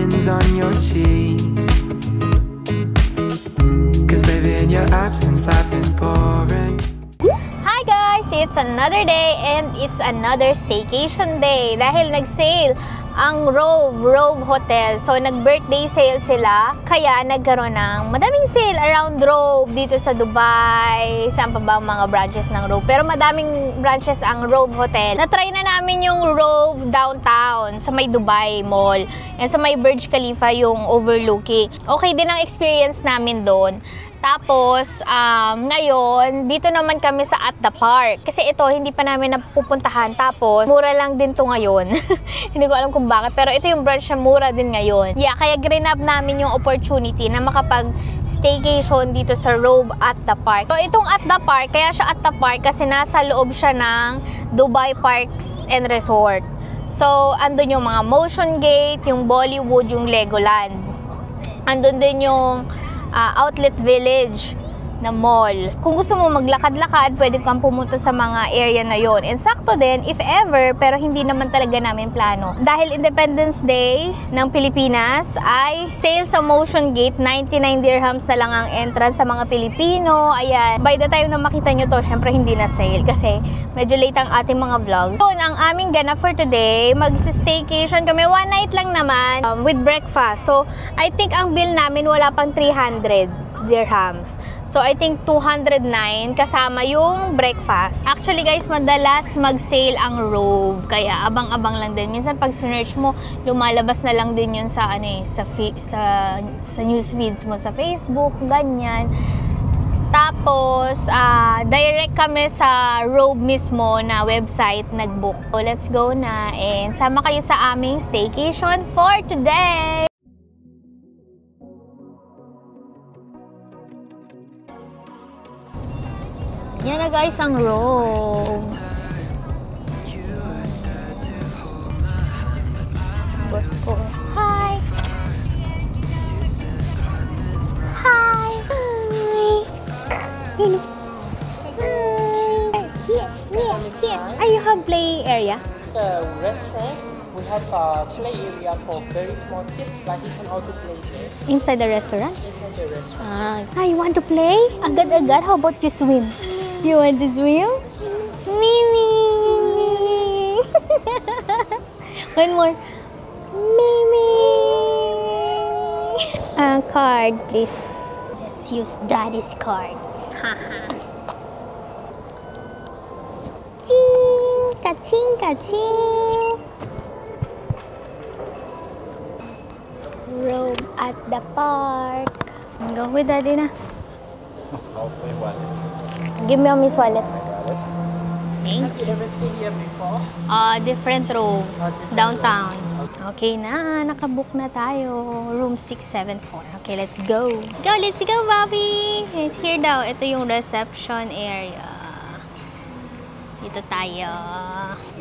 mornings on your cheeks. Cause baby, in your absence, life is boring. Hi guys! It's another day and it's another staycation day dahil nag-sale ang Rove Hotel. So, nag-birthday sale sila. Kaya, nagkaroon ng madaming sale around Rove dito sa Dubai. Saan pa ba ang mga branches ng Rove? Pero madaming branches ang Rove Hotel. Na-try na namin yung Rove downtown sa may Dubai Mall. And sa may Burj Khalifa yung overlooking. Okay din ang experience namin doon. Tapos, ngayon, dito naman kami sa At The Park. Kasi ito, hindi pa namin napupuntahan. Tapos, mura lang din to ngayon. Hindi ko alam kung bakit. Pero ito yung branch na mura din ngayon. Yeah, kaya grab namin yung opportunity na makapag-staycation dito sa Rove At The Park. So, itong At The Park, kaya siya At The Park kasi nasa loob siya ng Dubai Parks and Resort. So, andun yung mga Motion Gate, yung Bollywood, yung Legoland. Andun din yung Outlet Village na mall. Kung gusto mo maglakad-lakad, pwede kang pumunta sa mga area na yon. And sakto din, if ever, pero hindi naman talaga namin plano. Dahil Independence Day ng Pilipinas ay sale sa Motion Gate, 99 dirhams na lang ang entrance sa mga Pilipino. Ayan. By the time na makita nyo to, syempre hindi na sale kasi medyo late ang ating mga vlogs. So, ang aming ganap for today, mag-staycation kami. One night lang naman with breakfast. So, I think ang bill namin wala pang 300 dirhams. So, I think 209 kasama yung breakfast. Actually, guys, madalas mag-sale ang Rove. Kaya, abang-abang lang din. Minsan, pag sinerch mo, lumalabas na lang din yun sa, sa news feeds mo sa Facebook, ganyan. Tapos, direct kami sa Rove mismo na website nag-book. So, let's go na. And sama kayo sa aming staycation for today! Yan na guys ang Rove. Boss ko. Hi! Hi! Hi! Yes, here. You have play area? The restaurant, we have a play area for very small kids, but he can also play there. Inside the restaurant? Inside the restaurant. You want to play? Agad-agad, how about you swim? You want to swim? Mimi! One more. Mimi! Card, please. Let's use Daddy's card. Haha. Ching! Ka-ching! Ka-ching! Rove at the Park. Go with Daddy na. Okay, wallet. Give me a Miss Wallet. Thank Have you ever seen here before? Different Rove. Downtown. Okay na. Nakabook na tayo. Room 674. Okay, let's go. Let's go, let's go, Bobby! It's here daw. Ito yung reception area. Dito tayo.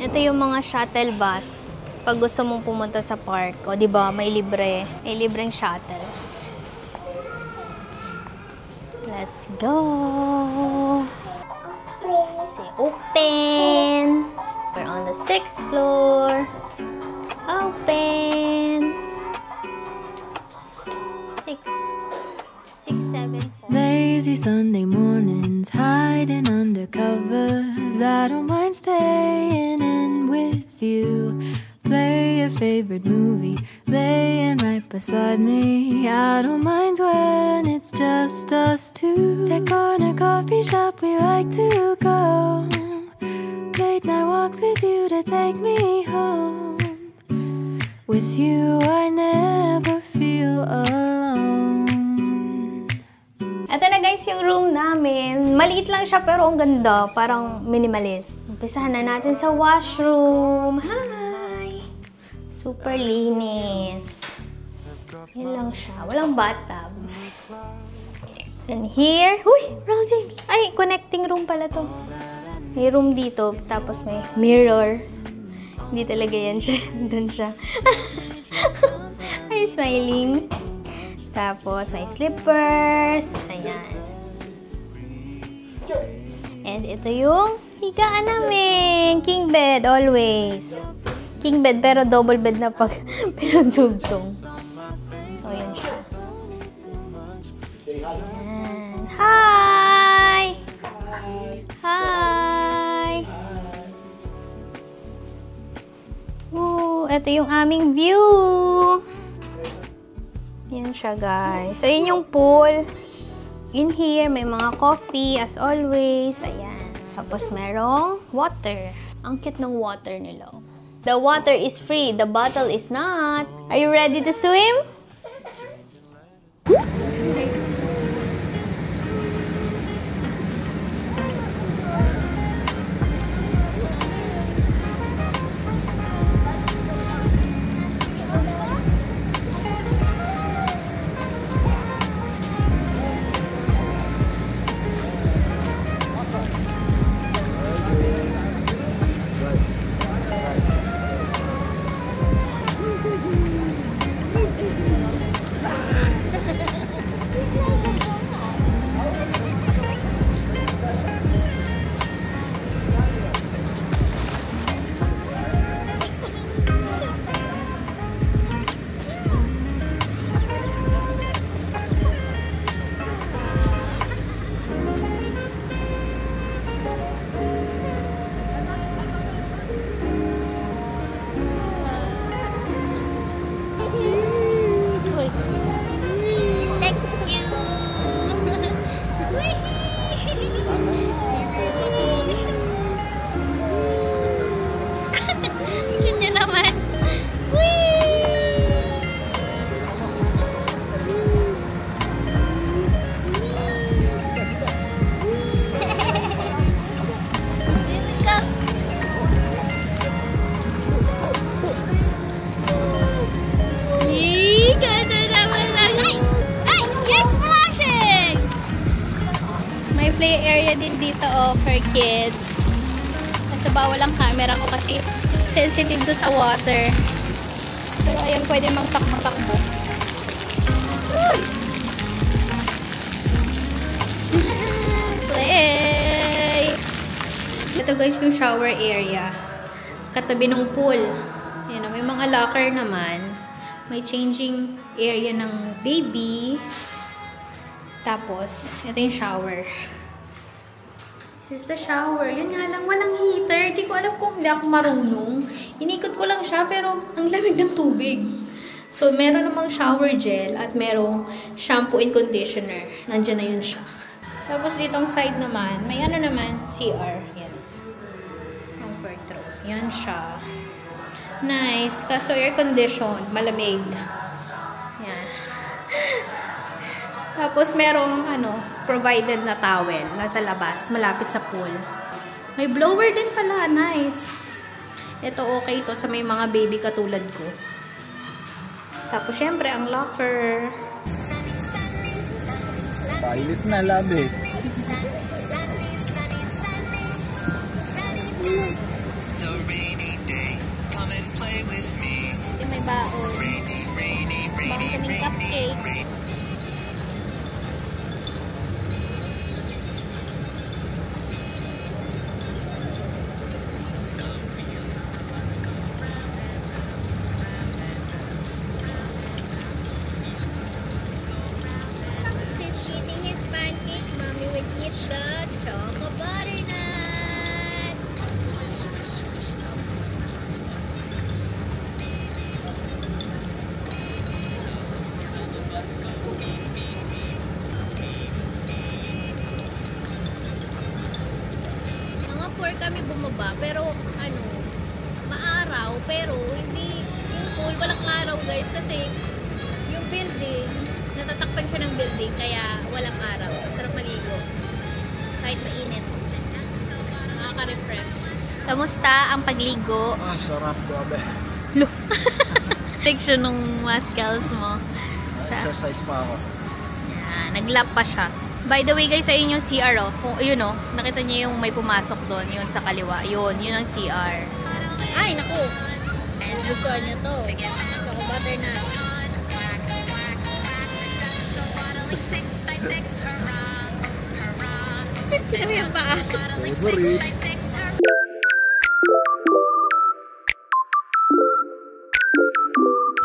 Ito yung mga shuttle bus. Pag gusto mong pumunta sa park. O, diba? May libre. May libreng shuttle. Let's go! Say open! We're on the 6th floor. Open! 6, 7, 4. Lazy Sunday mornings, hiding under covers. I don't mind staying in with you. Play your favorite movie, laying right beside me. I don't mind when it's just us two. That corner coffee shop we like to go. Late night walks with you to take me home. With you I never feel alone. Ito na guys yung room namin. Maliit lang siya pero ang ganda. Parang minimalist. Umpisahan na natin sa washroom. Hi! Super linis. Yan lang siya. Walang bathtub. And here, uy, Ronald James. Ay, connecting room pala to. May room dito, tapos may mirror. Hindi talaga yan siya. Doon siya. Ay, smiling. Tapos, may slippers. Ayan. And ito yung higaan namin. King bed, always. King bed, pero double bed na pag pinagdugtong. So, yun siya. Ayan. Hi! Hi! Oh, ito yung aming view. Yan siya, guys. So, yun yung pool. In here, may mga coffee, as always. Ayan. Tapos, merong water. Ang cute ng water nila. The water is free. The bottle is not. Are you ready to swim? Play area din dito for kids. Kasi bawal ang camera ko kasi sensitive to sa water. Pero ayun, pwede magtakbo-takbo. Play! Ito guys yung shower area. Katabi ng pool. Ayan, may mga locker naman. May changing area ng baby. Tapos, ito yung shower. This is the shower. Yun nga lang, walang heater. Di ko alam kung hindi ako marunong. Inikot ko lang siya, pero ang lamig ng tubig. So, meron namang shower gel at merong shampoo and conditioner. Nandiyan na yun siya. Tapos, ditong side naman, may ano naman, CR. Yan. Comfort room. Yan siya. Nice. Kaso, air conditioned. Malamig. Yan. Tapos, merong, provided na towel nasa labas, malapit sa pool. May blower din pala. Nice. Ito, okay to sa may mga baby katulad ko. Tapos, syempre, ang locker. Pailit na, labi. Ito may baon. Baon kaming cupcake. Kami bumaba, pero maaraw, pero hindi yung pool, walang araw guys, kasi yung building, natatakpan siya ng building, kaya walang araw. Sarap maligo kahit mainit, nakaka-refresh. Kamusta ang pagligo? Sarap, grabe. Section ng muscles mo. Exercise pa ako. Yan, naglap pa siya. By the way guys, ayun yung CR kung yun nakita niyo yung may pumasok doon, yun sa kaliwa. Yun ang CR. Ay, naku. Gusto niya to. Choco butter na. Ano yung paa? Favorite.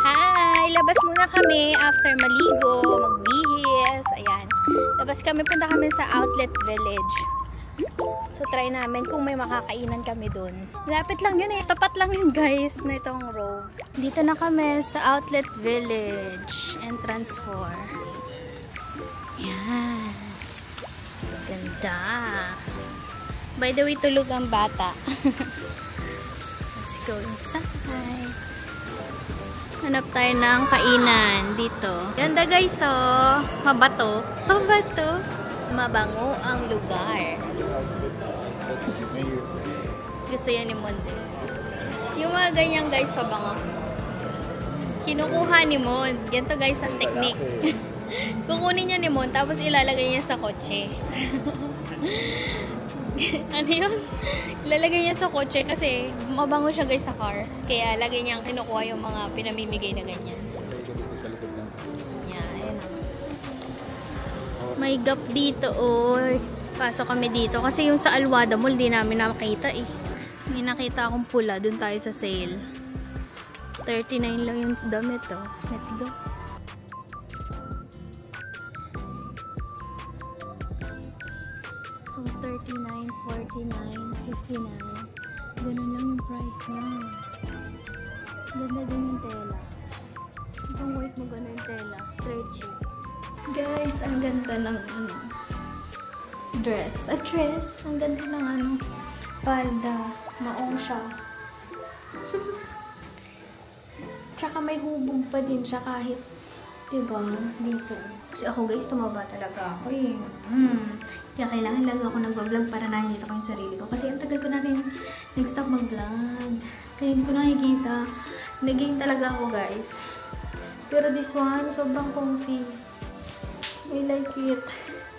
Hi! labas muna kami after maligo, magbihis. Ayan. Labas kami, punta kami sa Outlet Village. So, try namin kung may makakainan kami dun. Malapit lang yun eh. Tapat lang yun guys na itong Rove. Dito na kami sa Outlet Village. Entrance 4. Yan. Ganda. By the way, tulog ang bata. Let's go inside. Hanap tayo ng kainan dito. Ganda guys, oh. Mabato. Mabato. Mabango ang lugar. Gusto yan ni Mon. Yung mga ganyan guys, pabango. Kinukuha ni Mon. Ganito guys ang technique. Kukunin niya ni Mon, tapos ilalagay niya sa kotse. Ano yun? Ilalagay niya sa kotse kasi mabango siya guys sa car. Kaya lagay niyang kinukuha yung mga pinamimigay na ganyan. Yan, ayun. May gap dito, oy. Pasok kami dito. Kasi yung sa Alwada Mall, di namin nakita eh. May nakita akong pula. Dun tayo sa sale. 39 lang yung damit, oh. Let's go. From 39, 49, 59. Ganun lang yung price na. Ganda din yung tela. Itong white mo gano'n yung tela. Stretchy. Guys, ang ganda ng ano. Dress. A dress. Ang ganda ng ano. Palda. Maong siya. Tsaka may hubog pa din siya kahit diba, dito. Kasi ako guys, tumaba talaga ako eh. Kaya kailangan lang ako nag-vlog para nakikita ko yung sarili ko. Kasi ang tagal ko na rin nag-stop mag-vlog. Kaya hindi ko nakikita. Nag-gain talaga ako guys. Pero this one, sobrang comfy. I like it.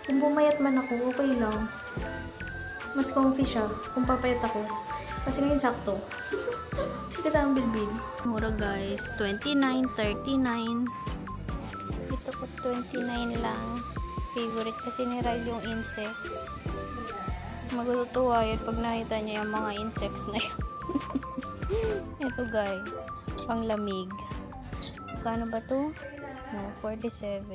Kung bumayat man ako, okay lang. Mas comfy siya kung papayat ako. Kasi ngayon sakto. Kasi ang bilbil. Mura guys. 29, 39. Ito po 29 lang. Favorite kasi ni Ryle yung insects. Magutuwa yun pag nakita niya yung mga insects na yun. Ito guys. Panglamig. Kano ba to? No, 47.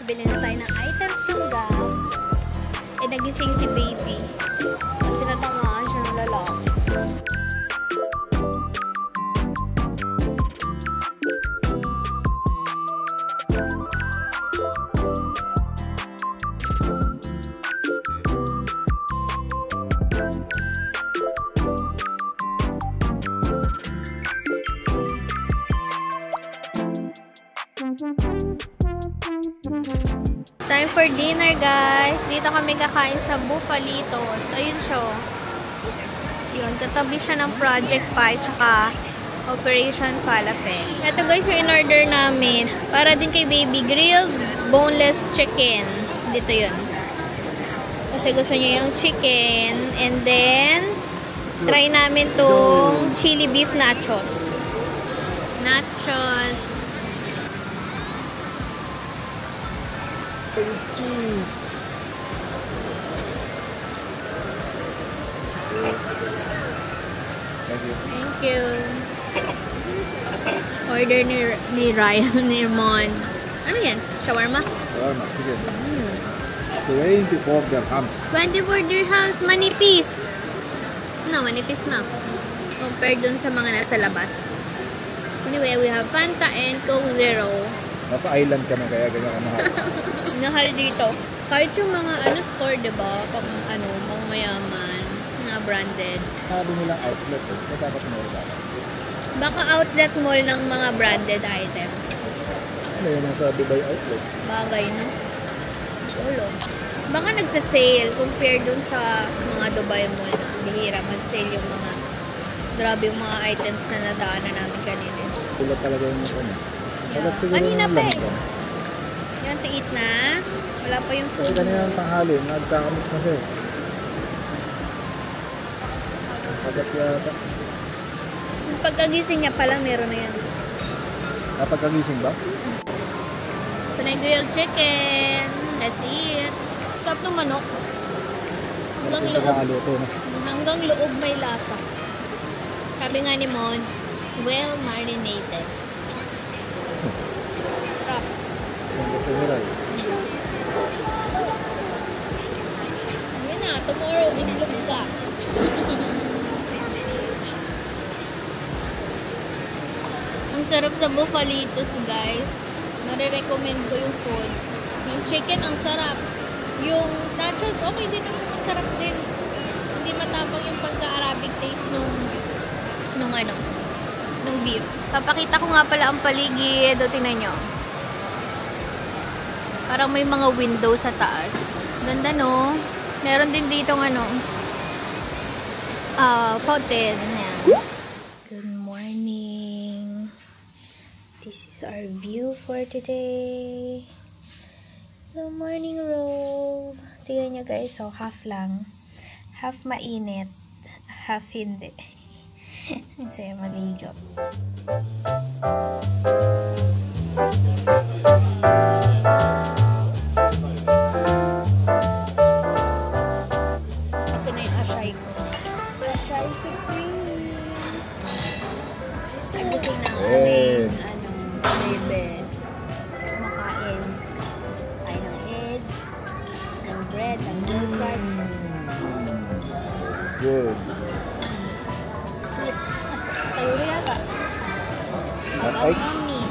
Bili na tayo ng items from Gap. Eh, nagising si baby. Kasi natamaan siya ng lalaki. Time for dinner, guys. Dito kami kakain sa Bufalitos. Ayun siya. Yun, katabi siya ng Project Pie tsaka Operation Falafel. Ito guys, yung in-order namin. Para din kay baby, grilled boneless chicken. Dito yun. Kasi gusto niya yung chicken. And then, try namin tong chili beef nachos. Nachos. Cheese. Thank you. Order ni Ryan, ni Mon. Ano yan? Shawarma? Shawarma, sige. 24 dirham. 24 dirhams, manipis. No, manipis na. Compared dun sa mga nasa labas. Anyway, we have Fanta and Coke Zero. Nasa island ka na kaya ganyan ka mahal. Mahal dito. Kahit yung mga store, diba? Pag mga mayaman, mga branded. Sabi nilang outlet eh. Kaya dapat mo rin. Baka outlet mall ng mga branded item. Ano yun nasa Dubai outlet? Bagay, no? Ulo. Baka nagsasale compared dun sa mga Dubai mall na bihira mag-sale yung mga grabe yung mga items na nadaanan namin kanina. Kulat talaga yung ano. Yeah. Kanina pa eh. Yung to eat na. Wala pa yung food. Kasi kanina ng tanghali, nagkakamit na siya. Pagat yata. Yung pagkagising niya palang meron na yan. Pagkagising ba? Ito na yung grilled chicken. Let's eat. Sarap ng manok. Hanggang Sarap loob. yung pagkakaluto, no? Hanggang loob may lasa. Sabi nga ni Mon, well marinated. Sarap. Yung gusto nila eh. Ayan na, tomorrow itlog ka. Ang sarap sa Bufalitos, guys. Nare-recommend ko yung food. Yung chicken, ang sarap. Yung nachos, okay din naman. Masarap din. Hindi matapang yung pagka-Arabic taste nung beef. Papakita ko nga pala ang paligid. O, tingnan nyo. Parang may mga window sa taas. Ganda, no? Meron din dito fountain. Ayan. Good morning. This is our view for today. Good morning, Rove. Tingnan nyo, guys. So, half lang. Half mainit. Half hindi. Ang saya maligo. Ito na yung ashay ko. Ashay supreme. Nagising na ang aming bebe. Kumakain. Kain ng egg, ng bread, ng yogurt. Good. Sweet. Tayo rin yata. One egg? Mommy.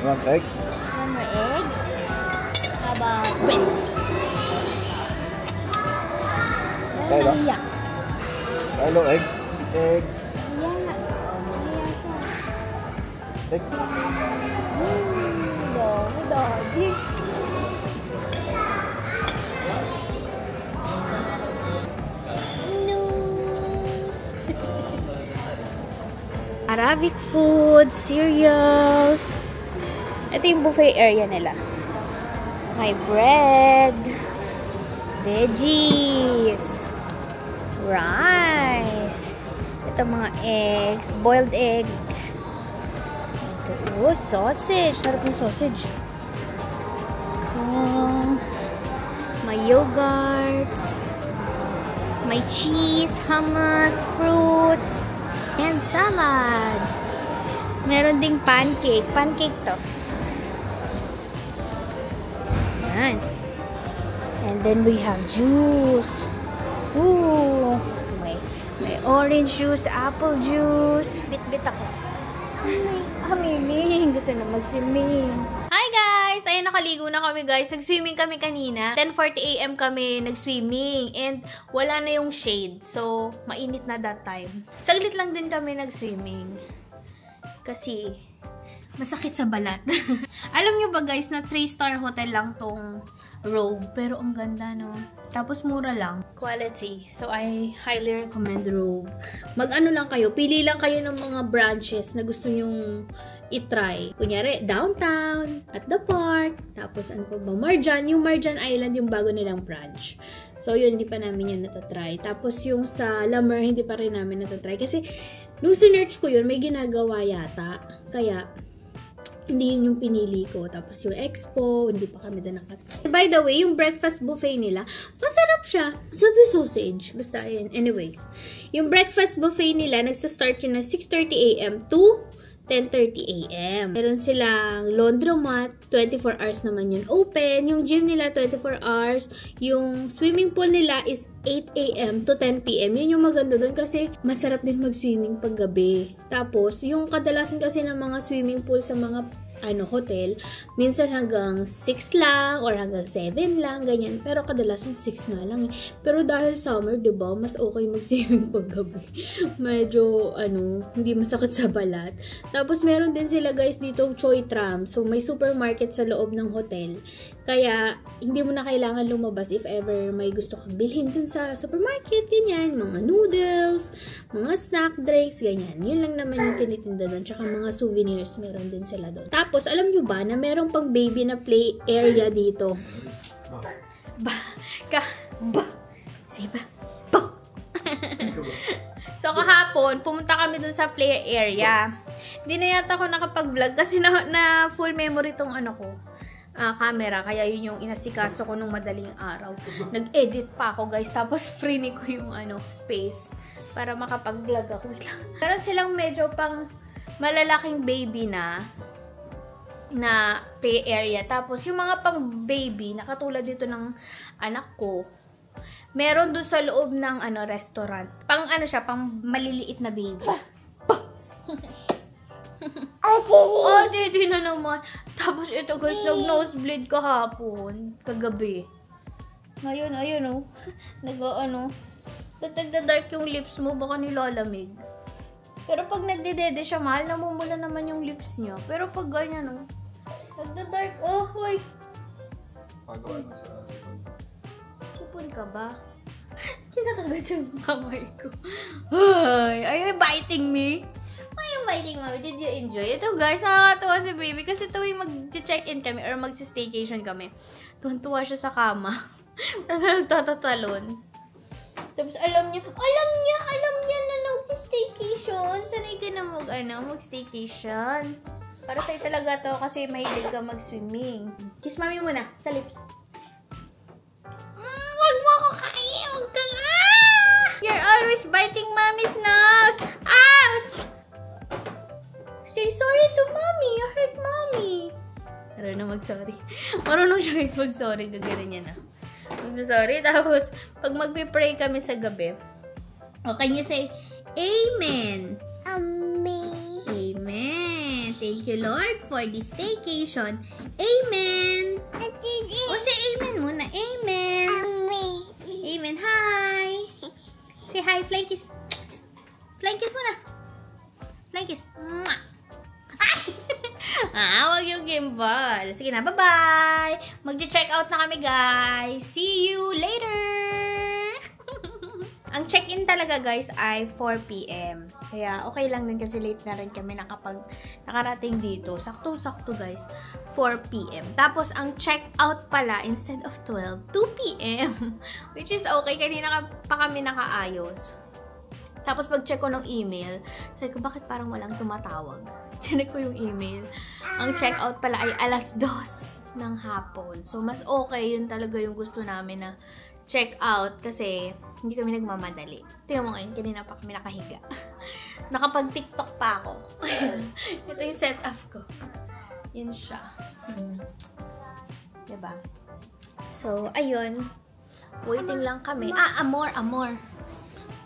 One egg? One more egg. How about bread? Tayo lang? Nahiya. Hello, egg? Egg? Nahiya. Nahiya siya. Egg? Doggy. Arabic food, cereals. Ito yung buffet area nila. May bread, veggies, rice. Ito mga eggs, boiled egg. Ito, sausage. Sarap yung sausage. May yogurts. May cheese, hummus, fruits, and salads. Meron ding pancake. Pancake to. Yan. And then we have juice. Ooh. May orange juice, apple juice. Bit-bit ako. Amazing. Gusto na mag-swimming. Hi guys! Ayun, nakaligo na kami guys. Nag-swimming kami kanina. 10:40 AM kami nag-swimming. And wala na yung shade. So, mainit na that time. Saglit lang din kami nag-swimming. Kasi, masakit sa balat. Alam nyo ba guys, na 3-star hotel lang tong Rove. Pero ang ganda, no? Tapos mura lang. Quality. So, I highly recommend Rove. Mag-ano lang kayo. Pili lang kayo ng mga branches na gusto nyong i-try. Kunyari, downtown, at the park, tapos ano pa ba? Marjan. Yung Marjan Island, yung bago nilang branch. So, yun, hindi pa namin yan natatry. Tapos, yung sa La Mer, hindi pa rin namin natatry. Kasi, nung sinerch ko yun, may ginagawa yata. Kaya, hindi yun yung pinili ko. Tapos yung expo, hindi pa kami doon nakatry. By the way, yung breakfast buffet nila, masarap siya. Sabi sausage. Basta yun. Anyway, yung breakfast buffet nila, nagsa-start yun na 6:30 AM to 10:30 AM. Meron silang laundromat, 24 hours naman yun open. Yung gym nila, 24 hours. Yung swimming pool nila is 8 AM to 10 PM. Yun yung maganda doon kasi masarap din mag-swimming pag gabi. Tapos, yung kadalasan kasi ng mga swimming pool sa mga hotel, minsan hanggang 6 lang or hanggang 7 lang, ganyan. Pero kadalasan 6 na lang eh. Pero dahil summer, diba, mas okay mag-swimming pag gabi. Medyo, hindi masakit sa balat. Tapos, meron din sila guys ditong Choi Tram. So, may supermarket sa loob ng hotel. Kaya, hindi mo na kailangan lumabas if ever may gusto kang bilhin dun sa supermarket, ganyan. Mga noodles, mga snack drinks, ganyan. Yun lang naman yung tinitinda doon. Tsaka mga souvenirs, meron din sila doon. Tapos, alam nyo ba na merong pang baby na play area dito? So, kahapon, pumunta kami dun sa play area. Hindi na yata ako nakapag-vlog kasi na full memory tong camera. Kaya yun yung inasikaso ko nung madaling araw. Nag-edit pa ako, guys. Tapos free ko yung space para makapag-vlog ako. Meron silang medyo pang malalaking baby na play area. Tapos yung mga pang baby, nakatulad dito ng anak ko, meron dun sa loob ng restaurant. Pang siya, pang maliliit na baby. Didi na naman. Tapos ito guys, nag-nosebleed kahapon. Kagabi. Ngayon, ayun oh. Ba't nagda-dark yung lips mo? Baka nilalamig. Pero pag nagdedede siya, mahal, namumula naman yung lips niya. Pero pag ganyan oh. Nagda-dark. Oh, hoy. Pagawa na sa sipon. Sipon ka ba? Kinakagat yung kamay ko. Ay, are you biting me? Why are you biting, Mommy? Did you enjoy? Ito guys, nakakatawa si baby kasi tuwing mag-check-in kami or mag-staycation kami, tuwan-tuwa siya sa kama. Nagtatatalon. Tapos alam niya na mag-staycation. Sanay ka na mag-staycation. Para sa'yo talaga to kasi mahilig ka mag-swimming. Kiss Mommy muna, sa lips. Wag mo ako kain! Huwag ka nga! You're always biting Mommy's nose! Ouch! Say sorry to Mommy! You hurt Mommy! Marunong mag-sorry. Marunong siya guys mag-sorry. Gagawin niya na. Mag-sorry. Tapos, pag magpipray kami sa gabi, okay niya say, Amen! Amen! Amen! Thank you, Lord, for this staycation. Amen! O, say amen muna. Amen! Amen! Hi! Say hi, flying kiss. Flying kiss muna. Flying kiss. Mwah! Wag yung gimbal. Sige na, bye-bye! Mag-check out na kami, guys. See you later! Ang check-in talaga, guys, ay 4 PM. Kaya, okay lang din kasi late na rin kami nakarating dito. Sakto-sakto, guys. 4 PM. Tapos, ang check-out pala, instead of 12, 2 PM. Which is okay. Kanina pa kami nakaayos. Tapos, pag-check ko ng email, sabi ko, bakit parang walang tumatawag? Check ko yung email. Ang check-out pala ay 2:00 ng hapon. So, mas okay. Yun talaga yung gusto namin na check-out kasi hindi kami nagmamadali. Tingnan mo ngayon, kanina pa kami nakahiga. Nakapag-TikTok pa ako. Ito yung setup ko. Yun siya. Diba? So, ayun. Waiting lang kami. Amor.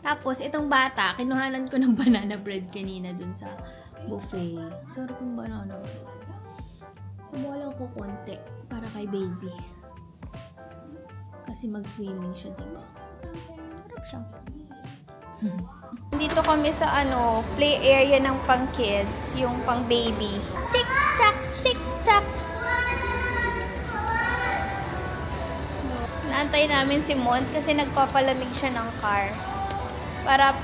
Tapos, itong bata, kinuhanan ko ng banana bread kanina dun sa buffet. Sarap yung banana bread. Kumuha lang ko konti para kay baby. Kasi mag-swimming siya, diba? Sarap siya. Dito kami sa play area ng pang kids, yung pang baby. Tik-tak, tik-tak. Naantay namin si Mont kasi nagpapalamig siya ng car. Para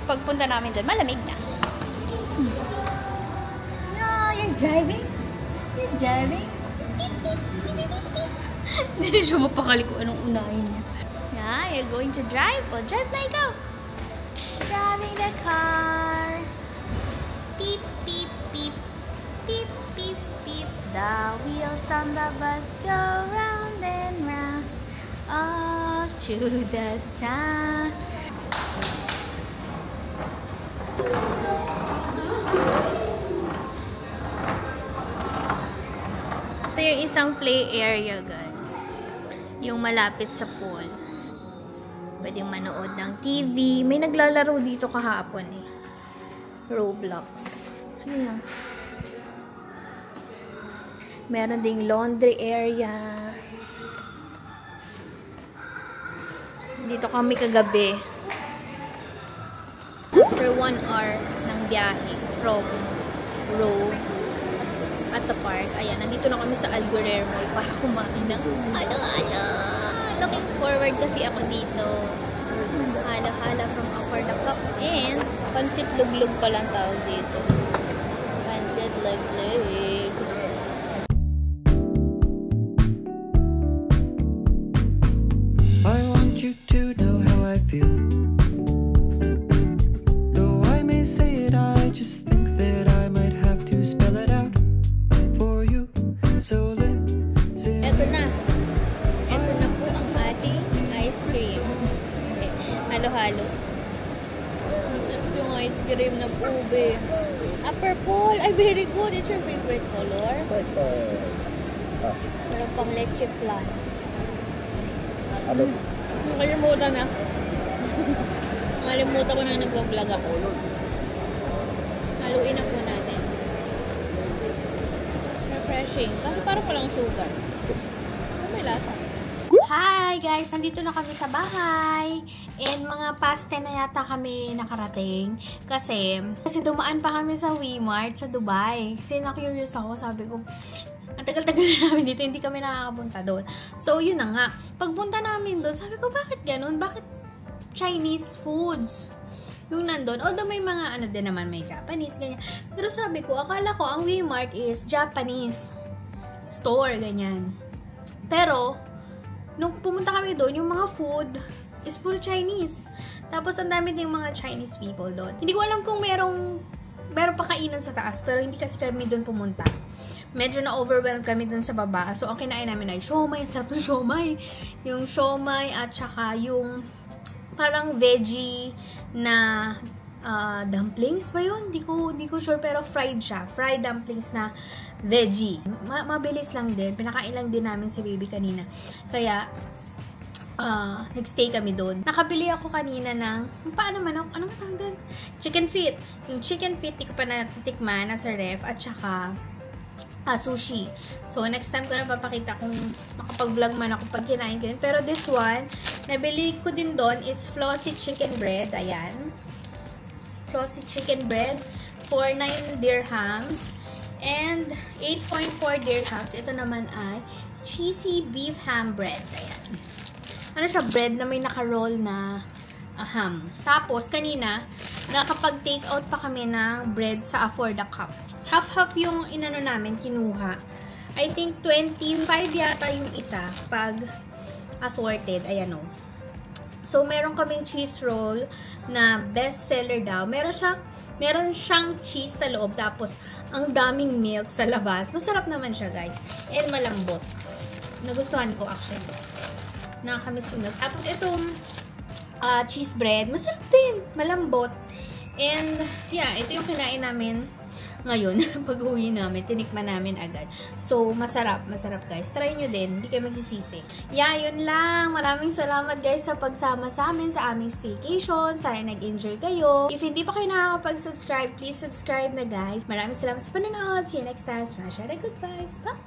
pagpunta namin doon, malamig na. No, you're driving? You're driving? Hindi siya mapakali kung anong unahin niya. Yeah, you're going to drive? Well, drive na ikaw. Driving the car. Beep, beep, beep. Beep, beep, beep. The wheels on the bus go round and round. Off to the town. Ito yung isang play area, guys. Yung malapit sa pool. Pwedeng manood ng TV. May naglalaro dito kahapon eh. Roblox. Ano yan? Meron ding laundry area. Dito kami kagabi. After 1 hour ng biyahe from Rome at the park. Ayan, nandito na kami sa Alguerrer Mall para kumain ng ala-ala. Looking forward kasi ako dito. Hala-hala from Upper the Cup and pansit luglug palang tawag dito. Pansit luglug. I want you to know how I feel. Though I may say it, I just think that I might have to spell it out for you. So let Ito na. Ito na po ang ating ice cream. Okay. Halo-halo. Ito yung ice cream na ube. Purple. Ay, very good. It's your favorite color. Meron pang leche flan. Nakalimutan na. Nakalimutan ko na nag-vlog ako. Haluin na po natin. Refreshing. Kasi parang walang sugar. May lasa. Hi guys! Nandito na kami sa bahay. And mga past 10 na yata kami nakarating. Kasi dumaan pa kami sa WeMart sa Dubai. Kasi na-curious ako. Sabi ko, ang tagal-tagal na namin dito. Hindi kami nakakapunta doon. So, yun na nga. Pagpunta namin doon, sabi ko, bakit ganun? Bakit Chinese foods yung nandun? Although may mga ano din naman, may Japanese, ganyan. Pero sabi ko, akala ko ang WeMart is Japanese store, ganyan. Pero, nung pumunta kami doon, yung mga food is puro Chinese. Tapos, ang dami ding mga Chinese people doon. Hindi ko alam kung meron pa kainan sa taas, pero hindi kasi kami doon pumunta. Medyo na-overwhelmed kami dun sa baba. So, ang kinain namin ay siomay. Ang sarap ng siomay. Yung siomay at saka yung parang veggie na dumplings ba yun? Di ko sure, pero fried siya. Fried dumplings na veggie. Mabilis lang din. Pinakain lang din namin si baby kanina. Kaya, nagstay kami doon. Nakabili ako kanina ng, paano man ako, anong tawag doon? Chicken feet. Yung chicken feet, di ko pa natitikman, nasa ref, at saka sushi. So, next time ko na papakita kung makapag-vlog man ako pag kinain ko yun. Pero this one, nabili ko din doon, it's flossy chicken bread. Ayan. Flossy chicken bread for 9 dirhams and 8.4 dirhams. Ito naman ay cheesy beef ham bread. Ayan. Ano siya? Bread na may naka-roll na ham. Tapos, kanina, nakapag-take out pa kami ng bread sa For the Cup. Half-half yung inano namin, kinuha. I think 25 yata yung isa pag assorted. Ayan o. So, meron kaming cheese roll na best seller daw. Meron siyang cheese sa loob. Tapos, ang daming milk sa labas. Masarap naman siya, guys. And malambot. Nagustuhan ko, actually. Nakakamiss yung milk. Tapos, itong cheese bread. Masarap din. Malambot. And, yeah, ito yung kinain namin ngayon, pag-uwi namin, tinikman namin agad. So, masarap. Masarap, guys. Try nyo din. Hindi kayo magsisisi. Yeah, yun lang. Maraming salamat, guys, sa pagsama sa amin sa aming staycation. Sana nag-enjoy kayo. If hindi pa kayo nakakapag-subscribe, please subscribe na, guys. Maraming salamat sa panonood. See you next time. Smash out a good vibes. Bye!